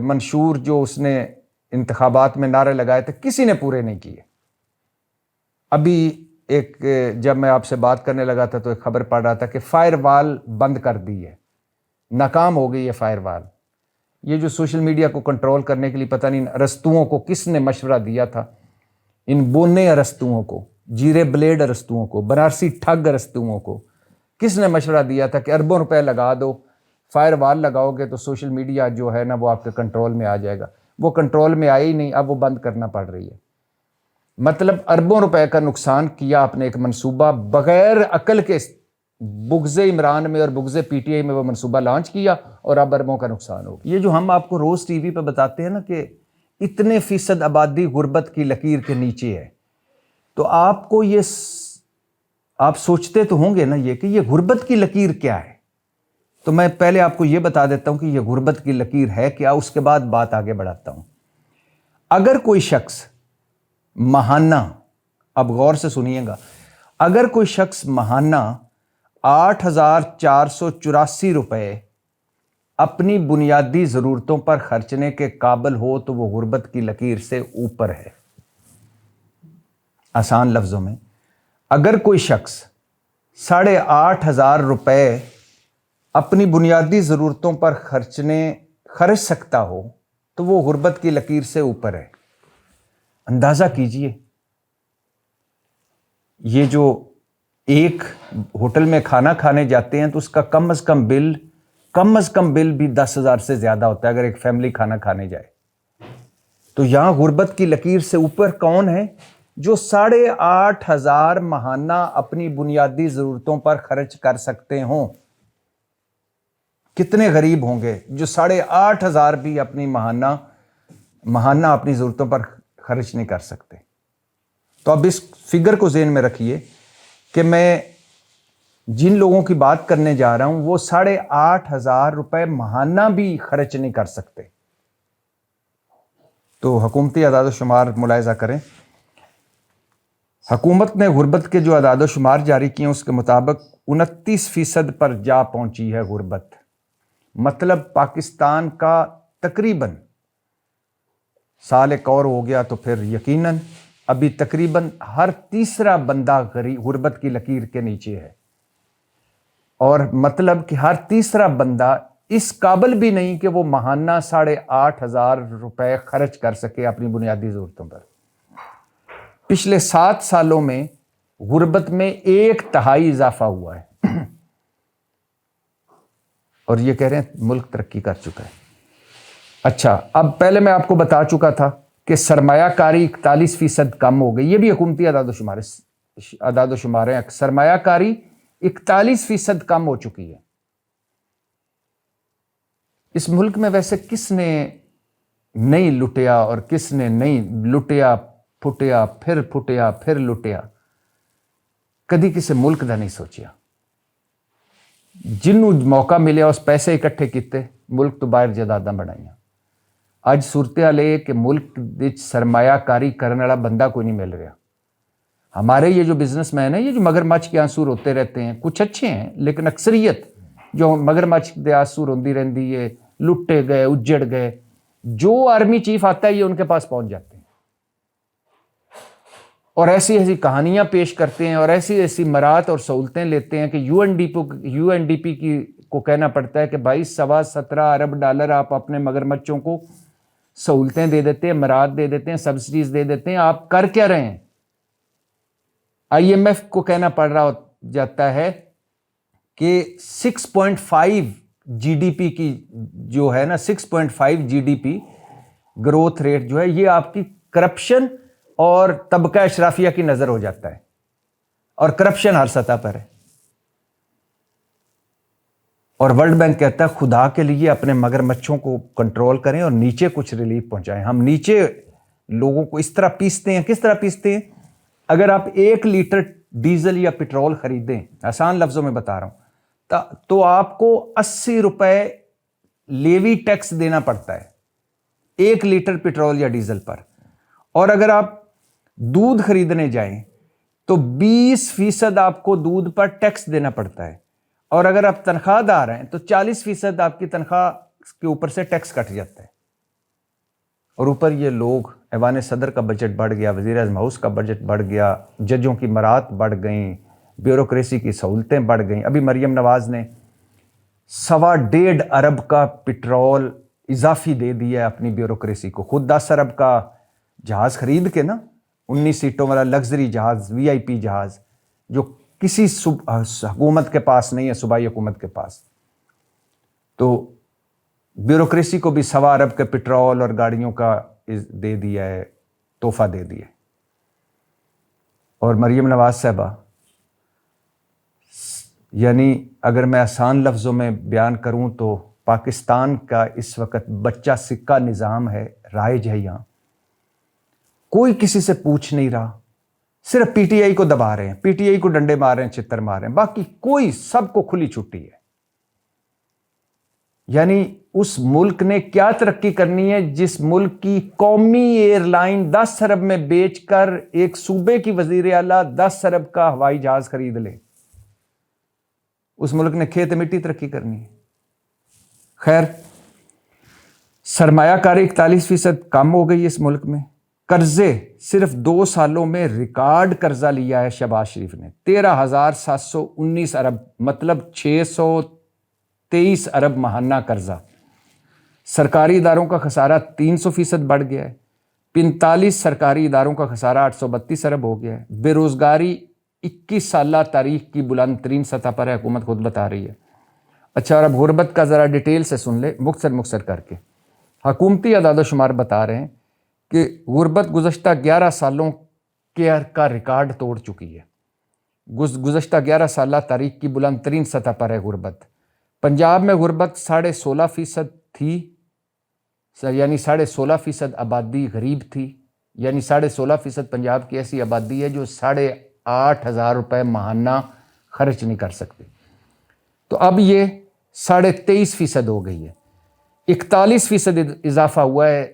منشور جو اس نے انتخابات میں نعرے لگائے تھے کسی نے پورے نہیں کیے. ابھی ایک جب میں آپ سے بات کرنے لگا تھا تو ایک خبر پڑھ رہا تھا کہ فائر وال بند کر دی ہے, ناکام ہو گئی ہے فائر وال. یہ جو سوشل میڈیا کو کنٹرول کرنے کے لیے پتہ نہیں ارسطوؤں کو کس نے مشورہ دیا تھا, ان بونے ارسطوؤں کو, جیرے بلیڈ ارسطوؤں کو, بنارسی ٹھگ ارسطوؤں کو کس نے مشورہ دیا تھا کہ اربوں روپے لگا دو, فائر وال لگاؤ گے تو سوشل میڈیا جو ہے نا وہ آپ کے کنٹرول میں آ جائے گا. وہ کنٹرول میں آئی ہی نہیں, اب وہ بند کرنا پڑ رہی ہے. مطلب اربوں روپے کا نقصان کیا آپ نے ایک منصوبہ بغیر عقل کے, بغض عمران میں اور بغض پی ٹی آئی میں وہ منصوبہ لانچ کیا اور اب اربوں کا نقصان ہو گیا. یہ جو ہم آپ کو روز ٹی وی پہ بتاتے ہیں نا کہ اتنے فیصد آبادی غربت کی لکیر کے نیچے ہے, تو آپ کو یہ آپ سوچتے تو ہوں گے نا یہ کہ یہ غربت کی لکیر کیا ہے. تو میں پہلے آپ کو یہ بتا دیتا ہوں کہ یہ غربت کی لکیر ہے کیا, اس کے بعد بات آگے بڑھاتا ہوں. اگر کوئی شخص ماہانہ, اب غور سے سنیے گا, اگر کوئی شخص ماہانہ 8,484 روپے اپنی بنیادی ضرورتوں پر خرچنے کے قابل ہو تو وہ غربت کی لکیر سے اوپر ہے. آسان لفظوں میں, اگر کوئی شخص 8,500 روپے اپنی بنیادی ضرورتوں پر خرچ سکتا ہو تو وہ غربت کی لکیر سے اوپر ہے. اندازہ کیجئے, یہ جو ایک ہوٹل میں کھانا کھانے جاتے ہیں تو اس کا کم از کم بل بھی 10,000 سے زیادہ ہوتا ہے اگر ایک فیملی کھانا کھانے جائے. تو یہاں غربت کی لکیر سے اوپر کون ہے؟ جو 8,500 ماہانہ اپنی بنیادی ضرورتوں پر خرچ کر سکتے ہوں. کتنے غریب ہوں گے جو 8,500 بھی اپنی ماہانہ اپنی ضرورتوں پر خرچ نہیں کر سکتے. تو اب اس فگر کو ذہن میں رکھیے کہ میں جن لوگوں کی بات کرنے جا رہا ہوں وہ 8,500 روپے ماہانہ بھی خرچ نہیں کر سکتے. تو حکومتی اعداد و شمار ملاحظہ کریں. حکومت نے غربت کے جو اعداد و شمار جاری کیے ہیں اس کے مطابق 29% پر جا پہنچی ہے غربت. مطلب پاکستان کا تقریباً, سال ایک اور ہو گیا تو پھر یقیناً ابھی تقریباً ہر تیسرا بندہ غربت کی لکیر کے نیچے ہے. اور مطلب کہ ہر تیسرا بندہ اس قابل بھی نہیں کہ وہ ماہانہ 8,500 روپے خرچ کر سکے اپنی بنیادی ضرورتوں پر. پچھلے 7 سالوں میں غربت میں 1/3 اضافہ ہوا ہے. اور یہ کہہ رہے ہیں ملک ترقی کر چکا ہے. اچھا, اب پہلے میں آپ کو بتا چکا تھا کہ سرمایہ کاری 41% کم ہو گئی. یہ بھی حکومتی اعداد و شمار ہیں. سرمایہ کاری 41% کم ہو چکی ہے. اس ملک میں ویسے کس نے نہیں لٹیا اور کس نے نہیں لٹیا, پھر لٹیا, کدی کسی ملک دا نہیں سوچیا. جنوں موقع ملیا اس پیسے اکٹھے کیتے, ملک تو باہر جائیداداں بنائیاں. اج صورتحال ہے کہ ملک وچ سرمایہ کاری کرنے والا بندہ کوئی نہیں مل رہا. ہمارے یہ جو بزنس مین ہیں, یہ جو مگرمچھ کے آنسور ہوتے رہتے ہیں, کچھ اچھے ہیں لیکن اکثریت جو مگرمچھ کے آنسور ہوتی رہتی ہے, لٹے گئے, اجڑ گئے. جو آرمی چیف آتا ہے یہ ان کے پاس پہنچ جاتے ہیں اور ایسی ایسی کہانیاں پیش کرتے ہیں اور ایسی ایسی مرات اور سہولتیں لیتے ہیں کہ یو این ڈی پی کو کہنا پڑتا ہے کہ بھائی 17.25 ارب ڈالر آپ اپنے مگرمچھوں کو سہولتیں دے دیتے ہیں, مرات دے دیتے ہیں, سبسڈیز دے دیتے ہیں, آپ کر کیا رہے ہیں؟ آئی ایم ایف کو کہنا پڑ رہا جاتا ہے کہ 6.5 جی ڈی پی کی جو ہے نا 6.5 G D P growth rate جو ہے یہ آپ کی کرپشن اور طبقہ اشرافیہ کی نظر ہو جاتا ہے, اور کرپشن ہر سطح پر ہے. اور ورلڈ بینک کہتا ہے خدا کے لیے اپنے مگرمچھوں کو کنٹرول کریں اور نیچے کچھ ریلیف پہنچائیں. ہم نیچے لوگوں کو اس طرح پیستے ہیں. کس طرح پیستے ہیں؟ اگر آپ 1 لیٹر ڈیزل یا پٹرول خریدیں, آسان لفظوں میں بتا رہا ہوں, تو آپ کو 80 روپے لیوی ٹیکس دینا پڑتا ہے 1 لیٹر پٹرول یا ڈیزل پر. اور اگر آپ دودھ خریدنے جائیں تو 20% آپ کو دودھ پر ٹیکس دینا پڑتا ہے. اور اگر آپ تنخواہ دار ہیں تو 40% آپ کی تنخواہ کے اوپر سے ٹیکس کٹ جاتا ہے. اور اوپر یہ لوگ ایوان صدر کا بجٹ بڑھ گیا، وزیر اعظم ہاؤس کا بجٹ بڑھ گیا، ججوں کی برات بڑھ گئیں، بیوروکریسی کی سہولتیں بڑھ گئیں۔ ابھی مریم نواز نے 1.25 ارب کا پٹرول اضافی دے دیا ہے اپنی بیوروکریسی کو، خود 10 ارب کا جہاز خرید کے نا، 19 سیٹوں والا لگژری جہاز، VIP جہاز، جو کسی حکومت کے پاس نہیں ہے، صوبائی حکومت کے پاس، تو بیوروکریسی کو بھی 1.25 ارب کے پٹرول اور گاڑیوں کا دے دیا ہے، تحفہ دے دیا ہے۔ اور مریم نواز صاحبہ، یعنی اگر میں آسان لفظوں میں بیان کروں تو پاکستان کا اس وقت بچہ سکہ نظام ہے، رائج ہے یہاں، کوئی کسی سے پوچھ نہیں رہا، صرف PTI کو دبا رہے ہیں، PTI کو ڈنڈے مار رہے ہیں، چھتر مار رہے ہیں، باقی کوئی، سب کو کھلی چھٹی ہے۔ یعنی اس ملک نے کیا ترقی کرنی ہے جس ملک کی قومی ایئر لائن 10 ارب میں بیچ کر ایک صوبے کی وزیر اعلیٰ 10 ارب کا ہوائی جہاز خرید لے؟ اس ملک نے کھیت مٹی ترقی کرنی ہے۔ خیر، سرمایہ کاری 41% کم ہو گئی اس ملک میں۔ قرضے صرف 2 سالوں میں ریکارڈ قرضہ لیا ہے شہباز شریف نے، 13,719 ارب، مطلب 623 ارب ماہانہ قرضہ۔ سرکاری اداروں کا خسارہ 300% بڑھ گیا ہے، 45 سرکاری اداروں کا خسارہ 832 ارب ہو گیا ہے۔ بے روزگاری 21 سالہ تاریخ کی بلند ترین سطح پر ہے، حکومت خود بتا رہی ہے۔ اچھا، اور اب غربت کا ذرا ڈیٹیل سے سن لے، مختصر کر کے۔ حکومتی اعداد و شمار بتا رہے ہیں کہ غربت گزشتہ 11 سالوں کا ریکارڈ توڑ چکی ہے، گزشتہ 11 سالہ تاریخ کی بلند ترین سطح پر ہے غربت۔ پنجاب میں غربت 16.5% تھی، یعنی 16.5% آبادی غریب تھی، یعنی 16.5% پنجاب کی ایسی آبادی ہے جو 8,500 روپے ماہانہ خرچ نہیں کر سکتے، تو اب یہ 23.5% ہو گئی ہے، 41% اضافہ ہوا ہے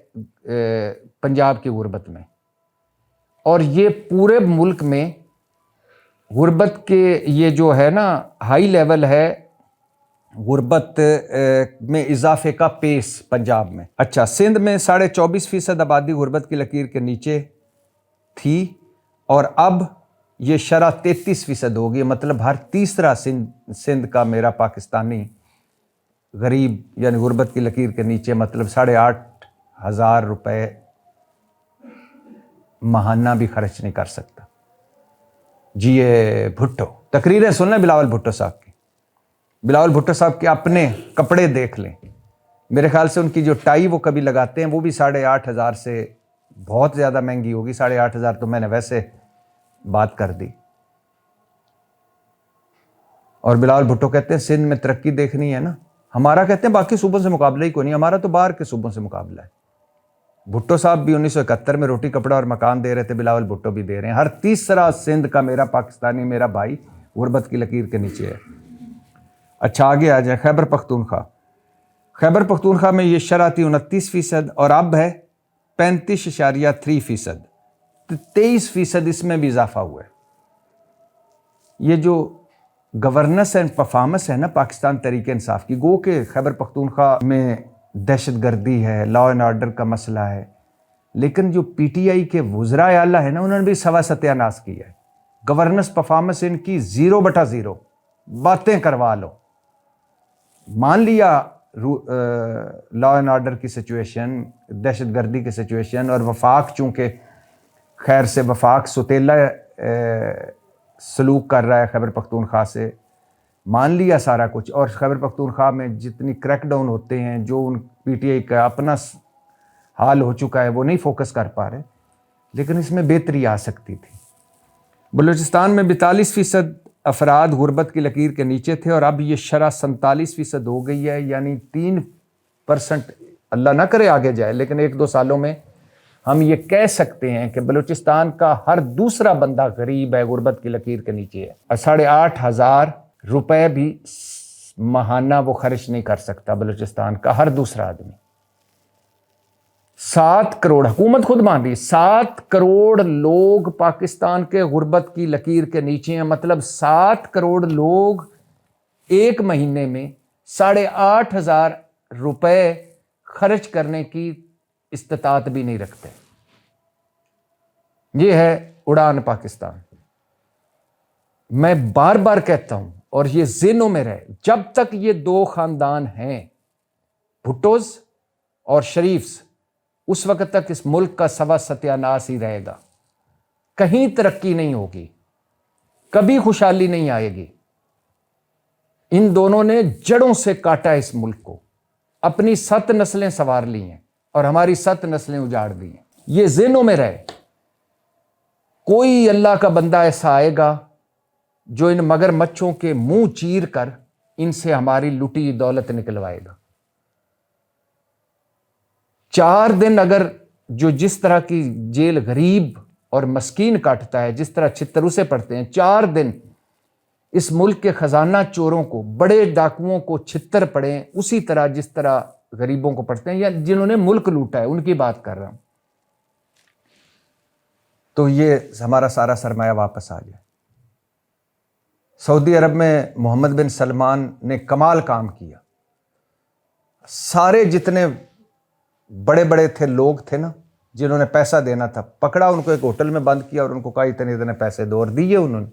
پنجاب کی غربت میں۔ اور یہ پورے ملک میں غربت کے یہ جو ہے نا ہائی لیول ہے غربت میں اضافے کا پیس پنجاب میں۔ اچھا، سندھ میں 24.5% آبادی غربت کی لکیر کے نیچے تھی، اور اب یہ شرح 33% ہو گئی، مطلب ہر تیسرا سندھ کا میرا پاکستانی غریب یعنی غربت کی لکیر کے نیچے، مطلب 8,500 روپے ماہانہ بھی خرچ نہیں کر سکتا۔ جی یہ بھٹو، تقریریں سن لیں بلاول بھٹو صاحب کی، بلاول بھٹو صاحب کے اپنے کپڑے دیکھ لیں، میرے خیال سے ان کی جو ٹائی وہ کبھی لگاتے ہیں وہ بھی 8,500 سے بہت زیادہ مہنگی ہوگی، 8,500 تو میں نے ویسے بات کر دی۔ اور بلاول بھٹو کہتے ہیں سندھ میں ترقی دیکھنی ہے نا، ہمارا کہتے ہیں باقی صوبوں سے مقابلہ ہی کوئی نہیں، ہمارا تو باہر کے صوبوں سے مقابلہ ہے۔ بھٹو صاحب بھی 1971 میں روٹی کپڑا اور مکان دے رہے تھے، بلاول بھٹو بھی دے رہے ہیں۔ ہر تیسرا سندھ کا میرا پاکستانی میرا بھائی غربت کی لکیر کے نیچے ہے۔ اچھا، آگے آ جائیں، خیبر پختونخوا۔ خیبر پختونخوا میں یہ شرح تھی 29% اور اب ہے 35.3%، 23% اس میں بھی اضافہ ہوا ہے۔ یہ جو گورننس اینڈ پرفارمنس ہے نا پاکستان تحریک انصاف کی، گو کہ خیبر پختونخوا میں دہشت گردی ہے، لا اینڈ آرڈر کا مسئلہ ہے، لیکن جو PTI کے وزراء اعلیٰ ہیں نا انہوں نے بھی سوا ستیہ ناش کیا ہے۔ گورننس پرفارمنس ان کی 0/0، باتیں کروا لو۔ مان لیا لا اینڈ آرڈر کی سچویشن، دہشت گردی کی سچویشن، اور وفاق چونکہ خیر سے وفاق ستیلا سلوک کر رہا ہے خیبر پختونخوا سے، مان لیا سارا کچھ، اور خیبر پختونخوا میں جتنی کریک ڈاؤن ہوتے ہیں، جو ان PTI کا اپنا حال ہو چکا ہے وہ نہیں فوکس کر پا رہے، لیکن اس میں بہتری آ سکتی تھی۔ بلوچستان میں 42% افراد غربت کی لکیر کے نیچے تھے، اور اب یہ شرح 47% ہو گئی ہے، یعنی 3%، اللہ نہ کرے آگے جائے، لیکن 1-2 سالوں میں ہم یہ کہہ سکتے ہیں کہ بلوچستان کا ہر دوسرا بندہ غریب ہے، غربت کی لکیر کے نیچے ہے، اور 8,500 روپے بھی ماہانہ وہ خرچ نہیں کر سکتا بلوچستان کا ہر دوسرا آدمی۔ 7 کروڑ، حکومت خود مان رہی ہے، 7 کروڑ لوگ پاکستان کے غربت کی لکیر کے نیچے ہیں، مطلب 7 کروڑ لوگ ایک مہینے میں 8,500 روپے خرچ کرنے کی استطاعت بھی نہیں رکھتے۔ یہ ہے اڑان پاکستان۔ میں بار بار کہتا ہوں اور یہ ذہنوں میں رہے، جب تک یہ دو خاندان ہیں، بھٹوز اور شریفز، اس وقت تک اس ملک کا سوا ستیہ ناس ہی رہے گا، کہیں ترقی نہیں ہوگی، کبھی خوشحالی نہیں آئے گی۔ ان دونوں نے جڑوں سے کاٹا اس ملک کو، اپنی 7 نسلیں سنوار لی ہیں اور ہماری 7 نسلیں اجاڑ دی ہیں۔ یہ ذہنوں میں رہے، کوئی اللہ کا بندہ ایسا آئے گا جو ان مگر مچھوں کے منہ چیر کر ان سے ہماری لوٹی دولت نکلوائے گا۔ 4 دن اگر جو جس طرح کی جیل غریب اور مسکین کاٹتا ہے، جس طرح چھتروسے پڑتے ہیں، 4 دن اس ملک کے خزانہ چوروں کو، بڑے ڈاکوؤں کو چھتر پڑیں، اسی طرح جس طرح غریبوں کو پڑتے ہیں، یا جنہوں نے ملک لوٹا ہے ان کی بات کر رہا ہوں، تو یہ ہمارا سارا سرمایہ واپس آ جائے۔ سعودی عرب میں محمد بن سلمان نے کمال کام کیا۔ سارے جتنے بڑے بڑے تھے لوگ تھے نا، جنہوں نے پیسہ دینا تھا، پکڑا ان کو ایک ہوٹل میں بند کیا اور ان کو کہا اتنے اتنے پیسے دو، اور دیے انہوں نے۔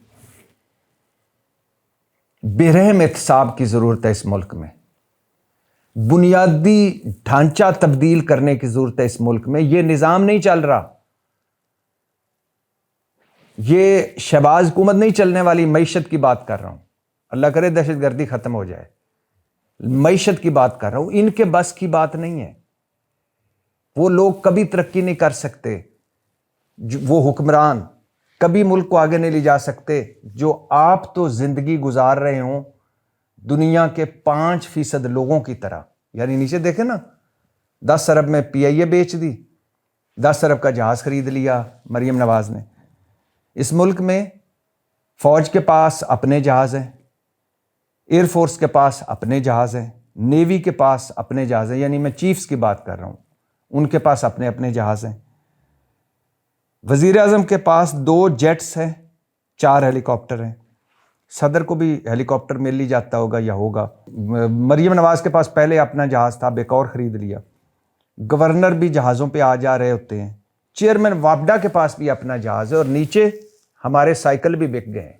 بے رحم احتساب کی ضرورت ہے اس ملک میں، بنیادی ڈھانچہ تبدیل کرنے کی ضرورت ہے اس ملک میں۔ یہ نظام نہیں چل رہا، یہ شہباز حکومت نہیں چلنے والی۔ معیشت کی بات کر رہا ہوں، اللہ کرے دہشت گردی ختم ہو جائے، معیشت کی بات کر رہا ہوں۔ ان کے بس کی بات نہیں ہے، وہ لوگ کبھی ترقی نہیں کر سکتے، وہ حکمران کبھی ملک کو آگے نہیں لے جا سکتے جو آپ تو زندگی گزار رہے ہوں دنیا کے 5% لوگوں کی طرح۔ یعنی نیچے دیکھیں نا، 10 ارب میں PIA بیچ دی، 10 ارب کا جہاز خرید لیا مریم نواز نے۔ اس ملک میں فوج کے پاس اپنے جہاز ہیں، ایئر فورس کے پاس اپنے جہاز ہیں، نیوی کے پاس اپنے جہاز ہیں، یعنی میں چیفز کی بات کر رہا ہوں، ان کے پاس اپنے اپنے جہاز ہیں۔ وزیر اعظم کے پاس 2 جیٹس ہیں، 4 ہیلی کاپٹر ہیں، صدر کو بھی ہیلی کاپٹر مل ہی جاتا ہوگا یا ہوگا۔ مریم نواز کے پاس پہلے اپنا جہاز تھا، اب ایک اور خرید لیا۔ گورنر بھی جہازوں پہ آ جا رہے ہوتے ہیں، چیئرمین واپڈا کے پاس بھی اپنا جہاز ہے، اور نیچے ہمارے سائیکل بھی بک گئے ہیں۔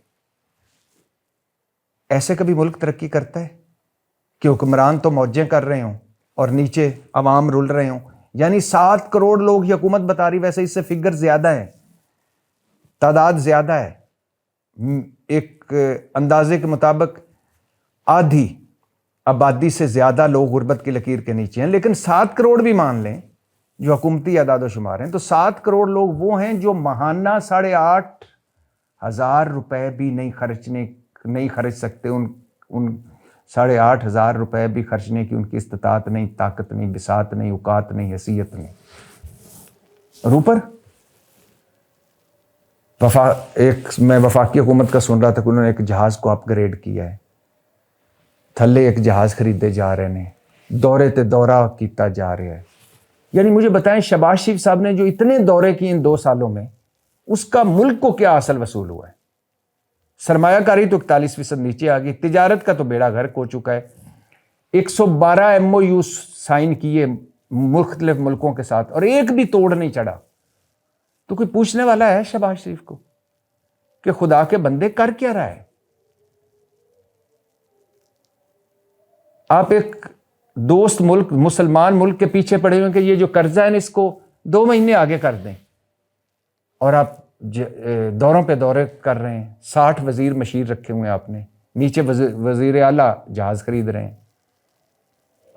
ایسے کبھی ملک ترقی کرتا ہے کہ حکمران تو موجیں کر رہے ہوں اور نیچے عوام رول رہے ہوں؟ یعنی 7 کروڑ لوگ یہ حکومت بتا رہی، ویسے اس سے فگر زیادہ ہے، تعداد زیادہ ہے۔ ایک اندازے کے مطابق آدھی آبادی سے زیادہ لوگ غربت کی لکیر کے نیچے ہیں، لیکن 7 کروڑ بھی مان لیں جو حکومتی اعداد و شمار ہیں، تو 7 کروڑ لوگ وہ ہیں جو ماہانہ 8,500 روپے بھی نہیں خرچ سکتے۔ ان 8,500 روپے بھی خرچنے کی ان کی استطاعت نہیں، طاقت نہیں، بساط نہیں، اوقات نہیں، حیثیت نہیں۔ اور اوپر میں وفاقی حکومت کا سن رہا تھا کہ انہوں نے ایک جہاز کو اپ گریڈ کیا ہے، تھلے ایک جہاز خریدے جا رہے ہیں، دورے تے دورہ کیتا جا رہا ہے۔ یعنی مجھے بتائیں، شہباز شریف صاحب نے جو اتنے دورے کیے ان 2 سالوں میں، اس کا ملک کو کیا اصل وصول ہوا ہے؟ سرمایہ کاری تو 41% نیچے آ گئی، تجارت کا تو بیڑا غرق ہو چکا ہے۔ 112 MOU سائن کیے مختلف ملکوں کے ساتھ اور ایک بھی توڑ نہیں چڑھا۔ تو کوئی پوچھنے والا ہے شہباز شریف کو کہ خدا کے بندے کر کیا رہا ہے؟ آپ ایک دوست ملک، مسلمان ملک کے پیچھے پڑے ہوئے کہ یہ جو قرضہ ہے اس کو 2 مہینے آگے کر دیں، اور آپ دوروں پہ دورے کر رہے ہیں۔ 60 وزیر مشیر رکھے ہوئے ہیں آپ نے، نیچے وزیر اعلیٰ جہاز خرید رہے ہیں،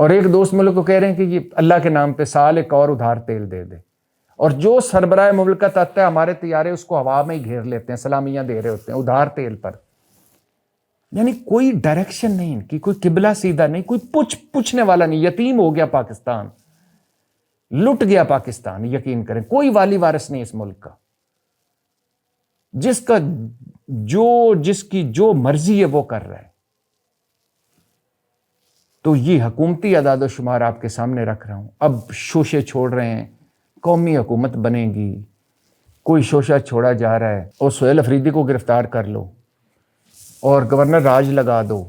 اور ایک دوست ملک کو کہہ رہے ہیں کہ یہ اللہ کے نام پہ سال ایک اور ادھار تیل دے دے، اور جو سربراہ مملکت آتا ہے ہمارے طیارے اس کو ہوا میں ہی گھیر لیتے ہیں، سلامیاں دے رہے ہوتے ہیں ادھار تیل پر۔ یعنی کوئی ڈائریکشن نہیں ان کی، کوئی قبلہ سیدھا نہیں، کوئی پوچھنے والا نہیں۔ یتیم ہو گیا پاکستان، لٹ گیا پاکستان، یقین کریں کوئی والی وارث نہیں اس ملک کا۔ جس کی جو مرضی ہے وہ کر رہا ہے۔ تو یہ حکومتی اعداد و شمار آپ کے سامنے رکھ رہا ہوں۔ اب شوشے چھوڑ رہے ہیں، قومی حکومت بنے گی، کوئی شوشہ چھوڑا جا رہا ہے، اور سہیل افریدی کو گرفتار کر لو اور گورنر راج لگا دو،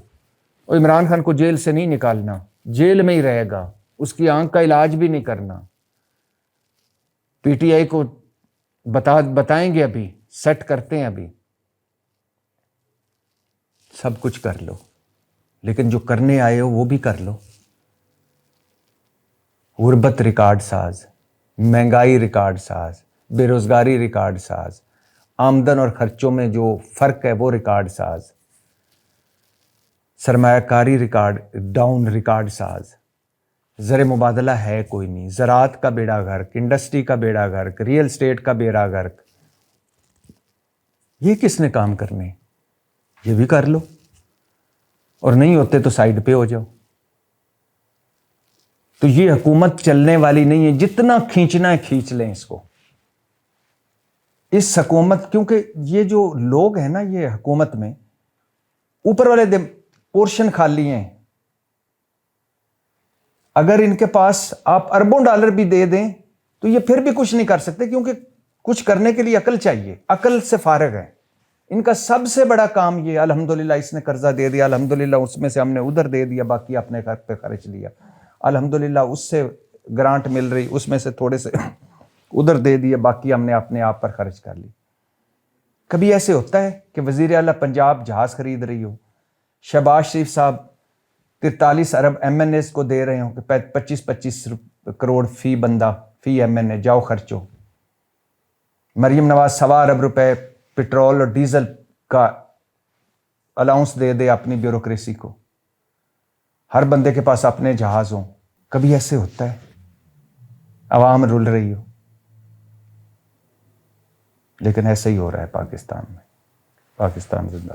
اور عمران خان کو جیل سے نہیں نکالنا، جیل میں ہی رہے گا، اس کی آنکھ کا علاج بھی نہیں کرنا، پی ٹی آئی کو بتائیں گے، ابھی سیٹ کرتے ہیں، ابھی سب کچھ کر لو، لیکن جو کرنے آئے ہو وہ بھی کر لو۔ غربت ریکارڈ ساز، مہنگائی ریکارڈ ساز، بے روزگاری ریکارڈ ساز، آمدن اور خرچوں میں جو فرق ہے وہ ریکارڈ ساز، سرمایہ کاری ریکارڈ ڈاؤن ریکارڈ ساز، زر مبادلہ ہے کوئی نہیں، زراعت کا بیڑا غرق، انڈسٹری کا بیڑا غرق، ریئل اسٹیٹ کا بیڑا غرق۔ یہ کس نے کام کرنے؟ یہ بھی کر لو، اور نہیں ہوتے تو سائیڈ پہ ہو جاؤ۔ تو یہ حکومت چلنے والی نہیں ہے، جتنا کھینچنا ہے کھینچ لیں اس کو، اس حکومت، کیونکہ یہ جو لوگ ہیں نا یہ حکومت میں، اوپر والے پورشن خالی ہیں۔ اگر ان کے پاس آپ اربوں ڈالر بھی دے دیں تو یہ پھر بھی کچھ نہیں کر سکتے، کیونکہ کچھ کرنے کے لیے عقل چاہیے، عقل سے فارغ ہے۔ ان کا سب سے بڑا کام یہ، الحمدللہ اس نے قرضہ دے دیا، الحمدللہ اس میں سے ہم نے ادھر دے دیا، باقی اپنے گھر پہ خرچ لیا، الحمدللہ اس سے گرانٹ مل رہی، اس میں سے تھوڑے سے ادھر دے دیا، باقی ہم نے اپنے آپ پر خرچ کر لی۔ کبھی ایسے ہوتا ہے کہ وزیر اعلیٰ پنجاب جہاز خرید رہی ہو، شہباز شریف صاحب 43 ارب ایم این ایز کو دے رہے ہوں کہ 25 کروڑ فی بندہ فی ایم این اے، جاؤ خرچو۔ مریم نواز 1.25 ارب روپے پٹرول اور ڈیزل کا الاؤنس دے دے اپنی بیوروکریسی کو، ہر بندے کے پاس اپنے جہاز ہوں۔ کبھی ایسے ہوتا ہے عوام رول رہی ہو، لیکن ایسے ہی ہو رہا ہے پاکستان میں۔ پاکستان زندہ۔